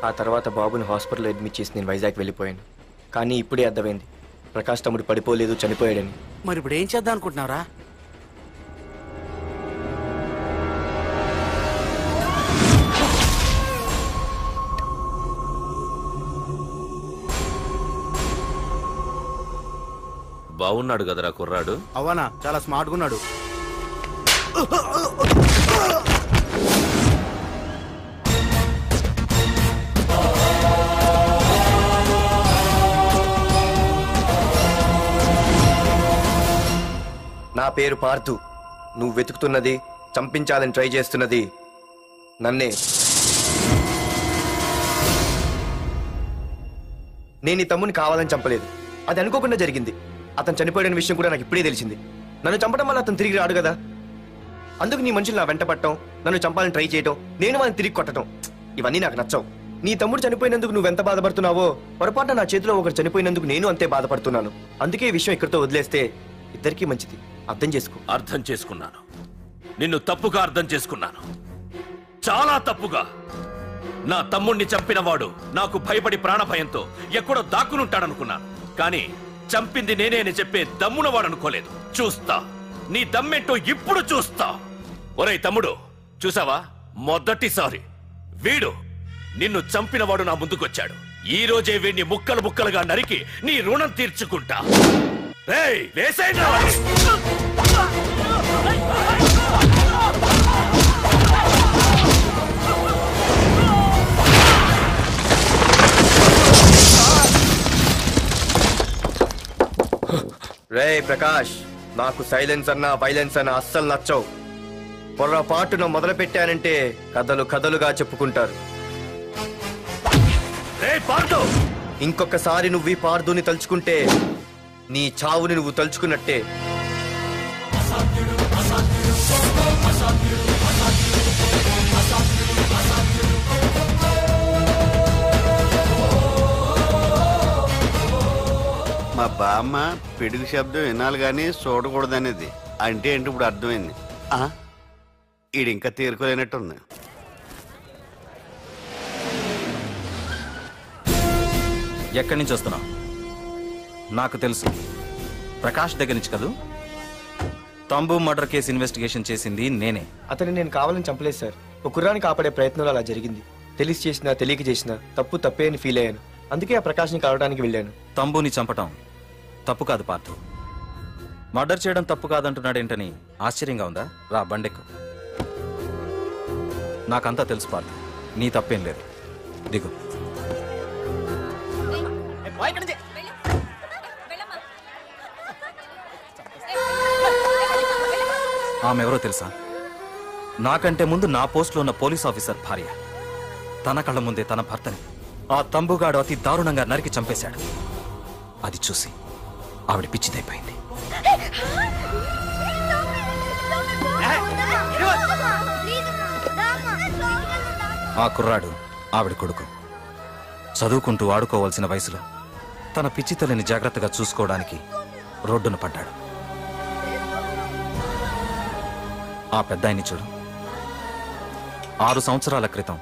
ఆ తర్వాత బాబుని హాస్పిటల్లో అడ్మిట్ చేసి నేను వైజాగ్ వెళ్ళిపోయాను. కానీ ఇప్పుడే అర్థమైంది ప్రకాష్ తమ్ముడు పడిపోలేదు, చనిపోయాడని. మరి ఇప్పుడు ఏం చేద్దాం అనుకుంటున్నారా? బాగున్నాడు కదరా కుర్రాడు. అవనా చాలా స్మార్ట్గా ఉన్నాడు. నా పేరు పార్థు. నువ్వు వెతుకుతున్నది, చంపించాలని ట్రై చేస్తున్నది నన్నే. నేను ఈ తమ్ముని కావాలని చంపలేదు, అది అనుకోకుండా జరిగింది. అతను చనిపోయిన విషయం కూడా నాకు ఇప్పుడే తెలిసింది. నన్ను చంపడం వల్ల అతను తిరిగి రాడు కదా, అందుకు నీ మనుషులు నా వెంట పట్టడం, నన్ను చంపాలని ట్రై చేయడం, నేను వాళ్ళని తిరిగి కొట్టడం, ఇవన్నీ నాకు నచ్చవు. నీ తమ్ముడు చనిపోయినందుకు నువ్వెంత బాధపడుతున్నావో పొరపాటున నా చేతిలో ఒకరు చనిపోయినందుకు నేను అంతే బాధపడుతున్నాను. అందుకే ఈ విషయం ఇక్కడితో వదిలేస్తే ఇద్దరికీ మంచిది. అర్థం చేసుకో. అర్థం చేసుకున్నాను. నిన్ను తప్పుగా అర్థం చేసుకున్నాను, చాలా తప్పుగా. నా తమ్ముణ్ణి చంపినవాడు నాకు భయపడి ప్రాణభయంతో ఎక్కడో దాక్కునుంటాడనుకున్నాను. కానీ చంపింది నేనే అని చెప్పే దమ్మునవాడు అనుకోలేదు. చూస్తా నీ దమ్మేంటో ఇప్పుడు చూస్తా. ఒరేయ్ తమ్ముడు, చూసావా, మొదటిసారి వీడు నిన్ను చంపినవాడు నా ముందుకొచ్చాడు. ఈ రోజే వీడిని ముక్కలు ముక్కలుగా నరికి నీ రుణం తీర్చుకుంటా. వేసేయండి. రే ప్రకాష్, నాకు సైలెన్స్ అన్నా వైలెన్స్ అన్నా అస్సలు నచ్చవు. పొర్రపాటున మొదలు పెట్టానంటే కథలు కథలుగా చెప్పుకుంటారు. ఇంకొకసారి నువ్వు ఈ పార్థుని తలుచుకుంటే నీ చావుని నువ్వు తలుచుకున్నట్టే. మా బామ్మ పిడుగు శబ్దం వినాలి కానీ చూడకూడదనేది. అంటే ఏంటి ఇప్పుడు అర్థమైంది. ఈడు ఇంకా తీరుకోలేనట్టుంది. ఎక్కడి నుంచి వస్తున్నావు? నాకు తెలుసు, ప్రకాష్ దగ్గర నుంచి కదూ. తంబు మర్డర్ కేసు ఇన్వెస్టిగేషన్ చేసింది నేనే. అతన్ని నేను కావాలని చంపలేదు సార్. ఒక కుర్రాన్ని కాపాడే ప్రయత్నంలో అలా జరిగింది. తెలిసి చేసినా తెలియక చేసినా తప్పు తప్పే అని ఫీల్ అయ్యాను. అందుకే ఆ ప్రకాష్ని కలవడానికి వెళ్ళాను. తంబుని చంపటం తప్పు కాదు పార్థు. మర్డర్ చేయడం తప్పు కాదంటున్నాడేంటని ఆశ్చర్యంగా ఉందా? రా బండెక్కు. నాకంతా తెలుసు పార్థు, నీ తప్పేం లేదు. దిగు. ఆమె ఎవరో తెలుసా? నాకంటే ముందు నా పోస్టులో ఉన్న పోలీస్ ఆఫీసర్ భార్య. తన కళ్ళ ముందే తన భర్తని ఆ తంబుగాడు అతి దారుణంగా నరికి చంపేశాడు. అది చూసి ఆవిడ పిచ్చిదైపోయింది. ఆ కుర్రాడు ఆవిడ కొడుకు. చదువుకుంటూ ఆడుకోవాల్సిన వయసులో తన పిచ్చి తల్లిని జాగ్రత్తగా చూసుకోవడానికి రోడ్డున పడ్డాడు. ఆ పెద్దాయన్ని చూడు. 6 సంవత్సరాల క్రితం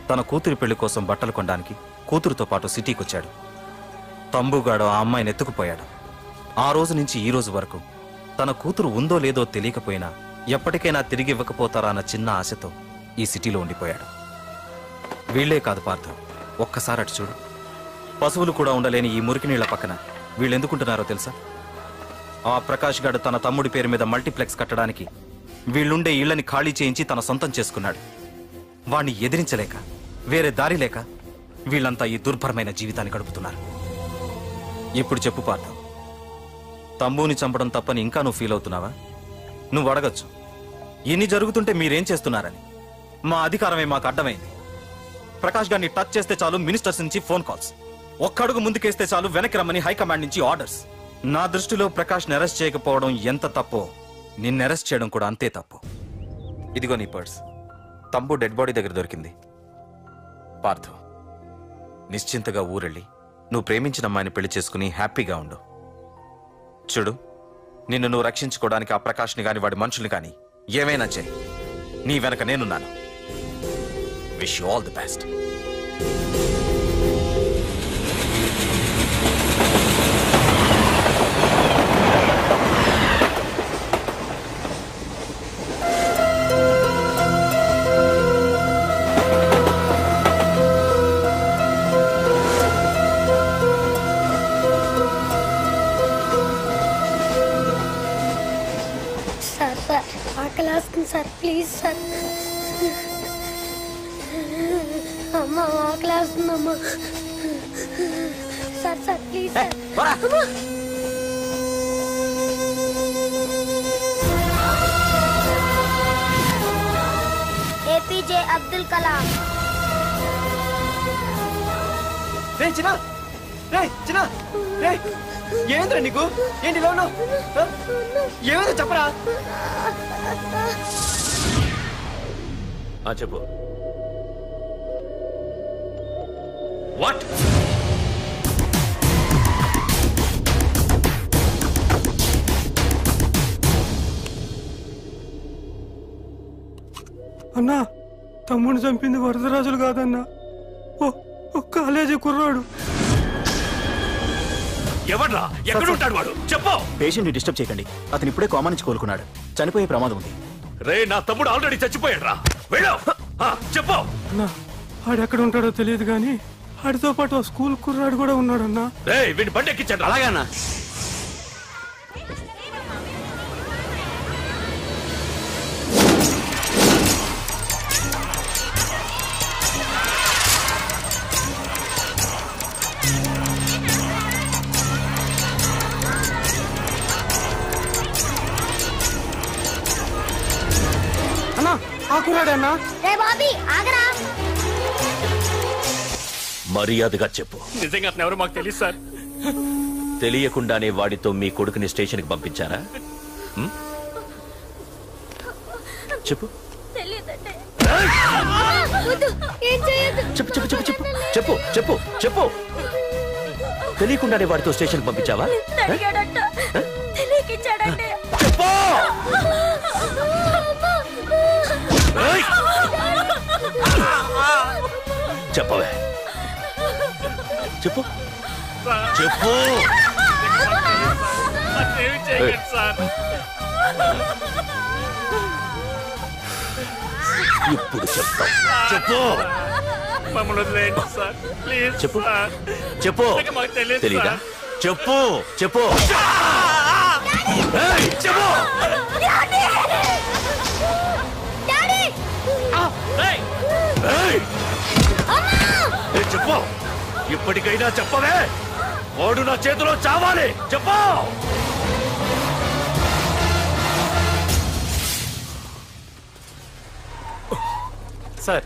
తన కూతురి పెళ్లి కోసం బట్టలు కొనడానికి కూతురుతో పాటు సిటీకి వచ్చాడు. తంబుగాడు ఆ అమ్మాయిని ఎత్తుకుపోయాడు. ఆ రోజు నుంచి ఈ రోజు వరకు తన కూతురు ఉందో లేదో తెలియకపోయినా ఎప్పటికైనా తిరిగి ఇవ్వకపోతారా అన్న చిన్న ఆశతో ఈ సిటీలో ఉండిపోయాడు. వీళ్లే కాదు పార్థు, ఒక్కసారి అటు చూడు. పశువులు కూడా ఉండలేని ఈ మురికి నీళ్ల పక్కన వీళ్ళెందుకుంటున్నారో తెలుసా? ఆ ప్రకాష్ గాడు తన తమ్ముడి పేరు మీద మల్టీప్లెక్స్ కట్టడానికి వీళ్ళుండే ఇళ్లని ఖాళీ చేయించి తన సొంతం చేసుకున్నాడు. వాణ్ణి ఎదిరించలేక, వేరే దారి లేక వీళ్ళంతా ఈ దుర్భరమైన జీవితాన్ని గడుపుతున్నారు. ఇప్పుడు చెప్పు పార్థు, తంబుని చంపడం తప్పని ఇంకా నువ్వు ఫీల్ అవుతున్నావా? నువ్వు అడగచ్చు, ఇన్ని జరుగుతుంటే మీరేం చేస్తున్నారని. మా అధికారమే మాకు అడ్డమైంది. ప్రకాష్ గారిని టచ్ చేస్తే చాలు మినిస్టర్స్ నుంచి ఫోన్ కాల్స్, ఒక్కడుగు ముందుకేస్తే చాలు వెనక్కి రమ్మని హైకమాండ్ నుంచి ఆర్డర్స్. నా దృష్టిలో ప్రకాష్ని అరెస్ట్ చేయకపోవడం ఎంత తప్పో నిన్ను అరెస్ట్ చేయడం కూడా అంతే తప్పు. ఇదిగో నీ పర్స్, తంబు డెడ్ బాడీ దగ్గర దొరికింది. పార్థు, నిశ్చింతగా ఊరెళ్ళి నువ్వు ప్రేమించిన అమ్మాయిని పెళ్లి చేసుకుని హ్యాపీగా ఉండు. చూడు, నిన్ను నువ్వు రక్షించుకోవడానికి ఆ ప్రకాష్ని గాని వాడి మనుషుల్ని కానీ ఏమైనా చేయి. నీ వెనక నేనున్నాను. Wish you all the best. Sir please sir. అమ్మ ఆకలేస్తుందమ్మా. Sir sir please sir. APJ Abdul Kalam. రే చిన్న, రే చిన్న, రే ఏంద్రా నీకు? ఏంటి ఇలా ఉన్నావు? ఏమైందో చెప్పరా? చెప్పు. వాట్? అన్నా, తమ్ముడిని చంపింది వరదరాజులు కాదన్నా, ఓ కాలేజీ కుర్రాడు. ఎవడ్రా? ఎక్కడ ఉంటాడు వాడు? చెప్పు. పేషెంట్ ని డిస్టర్బ్ చేయకండి. అతను ఇప్పుడే కోమా నుంచి కోలుకున్నాడు. చనిపోయే ప్రమాదం ఉంది. రే, నా తమ్ముడు ఆల్రెడీ చచ్చిపోయాడు రా. వెళ్ళు. చెప్పు. అన్నా, ఆడెక్కడ ఉంటాడో తెలియదు కానీ ఆడితో పాటు ఆ స్కూల్ కుర్రాడు కూడా ఉన్నాడన్నా. రే, వీడిని బండి ఎక్కించండి. అలాగన్నా. అన్నా, ఆ కుర్రాడే అన్నా. రే బాబీ ఆగరా. మర్యాదగా చెప్పు. నిజంగా అతను ఎవరో మాకు తెలియదు సార్. తెలియకుండానే వాడితో మీ కొడుకుని స్టేషన్కి పంపించారా? చెప్పు. చెప్పు చెప్పు చెప్పు చెప్పు చెప్పు చెప్పు చెప్పు. తెలియకుండానే వాడితో స్టేషన్కి పంపించావా? చెప్పు. చెప్పవే. చెప్పు చెప్పు. ఇప్పుడు చెప్తా. చెప్పు. చెప్పు చెప్పు. తెలీదా? చెప్పు చెప్పు చెప్పు. చెప్పు. ఇప్పటికైనా చెప్పవే. వాడు నా చేతిలో చావాలి. చెప్పు. సార్,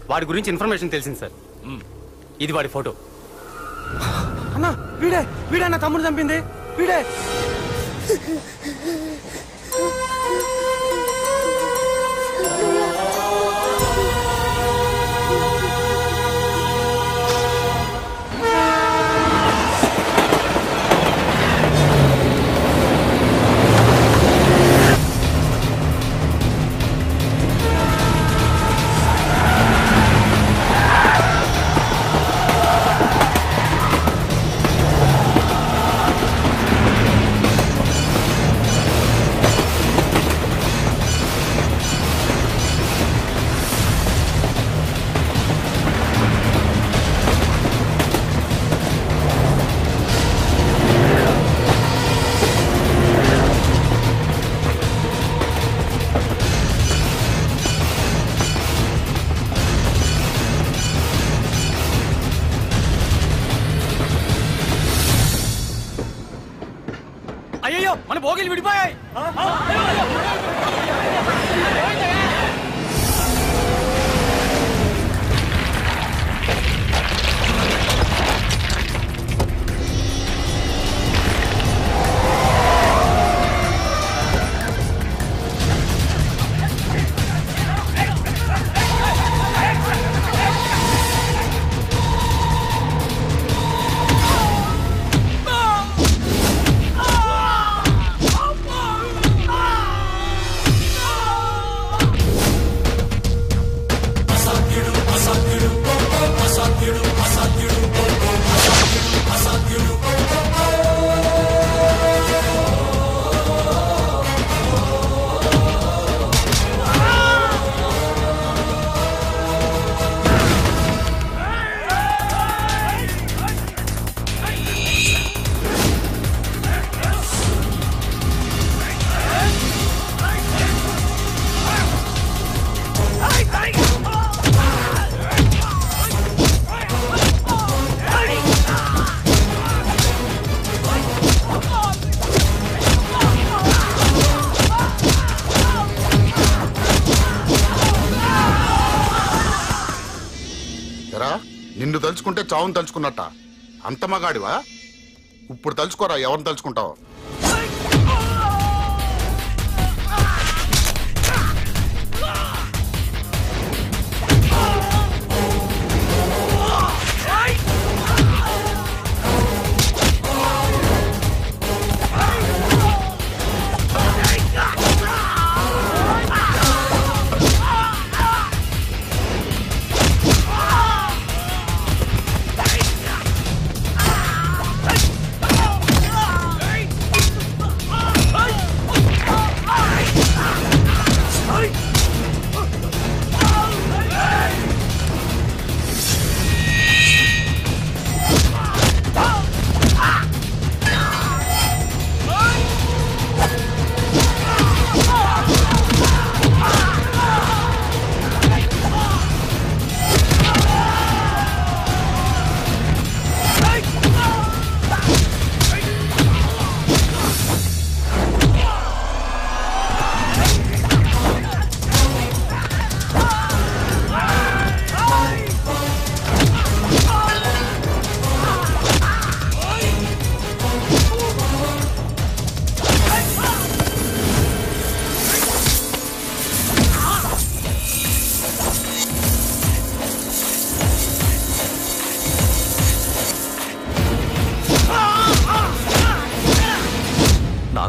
వాడి గురించి ఇన్ఫర్మేషన్ తెలిసింది సార్. ఇది వాడి ఫోటో. అన్నా, వీడే నా తమ్ముడు చంపింది వీడే. అయ్యో, మన భోగిలు విడిపోయాయి. నిన్ను తలుచుకుంటే చావును తలుచుకున్నట్ట. అంత మగాడివా? ఇప్పుడు తలుచుకోరా ఎవరిని తలుచుకుంటావు.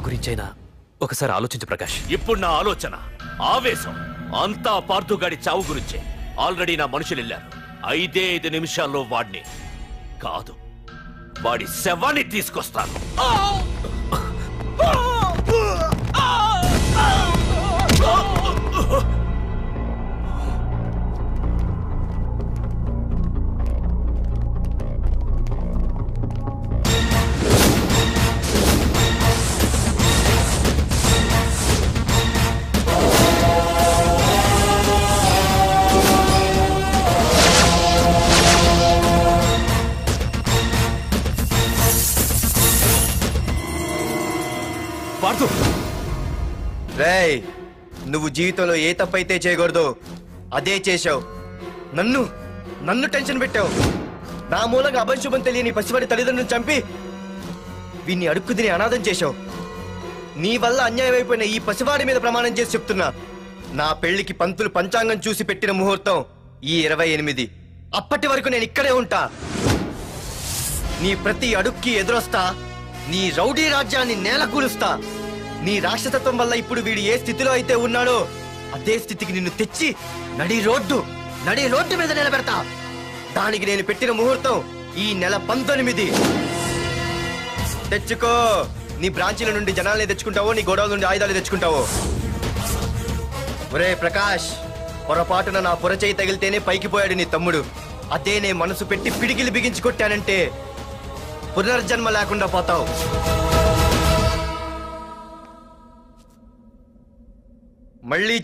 గురించైనా ఒకసారి ఆలోచించు ప్రకాష్. ఇప్పుడు నా ఆలోచన, ఆవేశం అంతా పార్థుగాడి చావు గురించే. ఆల్రెడీ నా మనుషులు వెళ్ళారు. 5 నిమిషాల్లో వాడిని కాదు, వాడి శవాన్ని తీసుకొస్తాను. రేయ్, నువ్వు జీవితంలో ఏ తప్పైతే చేయకూడదు అదే చేశావు. నన్ను టెన్షన్ పెట్టావు. నా మూలంగా అభంశుభం తెలియని పసివాడి తల్లిదండ్రులను చంపి వీన్ని అడుక్కు తిని అనాథం చేశావు. నీ వల్ల అన్యాయం అయిపోయిన ఈ పసివాడి మీద ప్రమాణం చేసి చెప్తున్నా, నా పెళ్లికి పంతులు పంచాంగం చూసి పెట్టిన ముహూర్తం ఈ 28. అప్పటి వరకు నేను ఇక్కడే ఉంటా. నీ ప్రతి అడుక్కి ఎదురొస్తా. నీ రౌడీ రాజ్యాన్ని నేలకూలుస్తా. నీ రాక్షసత్వం వల్ల ఇప్పుడు వీడు ఏ స్థితిలో అయితే ఉన్నాడో అదే స్థితికి నిన్ను తెచ్చి నడి రోడ్డు మీద నిలబెడతా. దానికి నేను పెట్టిన ముహూర్తం ఈ నెల 19. తెచ్చుకో. నీ బ్రాంచీల నుండి జనాల్ని తెచ్చుకుంటావో, నీ గోడౌన్ నుండి ఆయుధాలు తెచ్చుకుంటావో. ఒరే ప్రకాష్, పొరపాటున నా పొరచేయి తగిలితేనే పైకి పోయాడు నీ తమ్ముడు. అదే నే మనసు పెట్టి పిడికిలి బిగించి కొట్టానంటే పునర్జన్మ లేకుండా పోతావు. మళ్ళీ